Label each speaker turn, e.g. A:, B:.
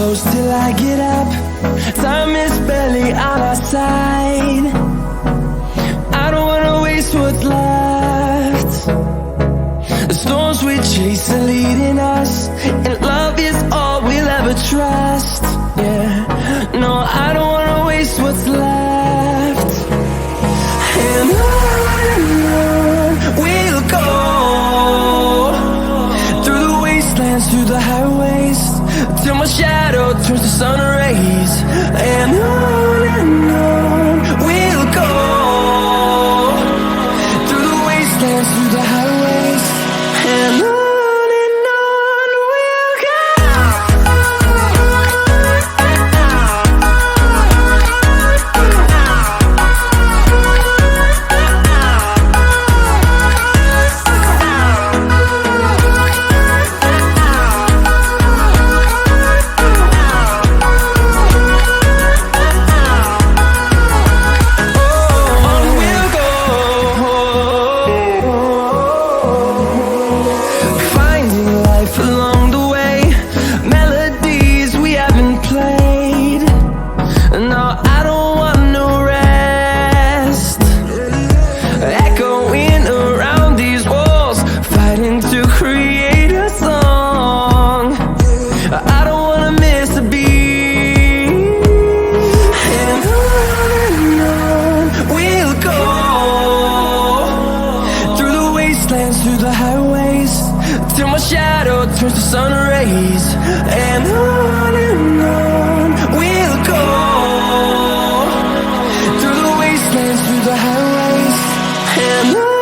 A: close till I get up. Time is barely on our side. I don't wanna waste what's left. The storms we chase are leading us, and love is all we'll ever trust. Yeah, no, I don't wanna waste what's left. And on we'll go, through the wastelands, through the highways, till my shadow turns to sun rays. And on we'll go, through the wastelands, through the highways, and on we'll go. Along the way, melodies we haven't played. No, I don't want no rest. Echoing around these walls, fighting to create a song. I don't wanna miss a beat. And on we'll go, through the wastelands, through the highways, till my shadow turns to sun rays. And on we'll go, through the wastelands, through the highways, and on.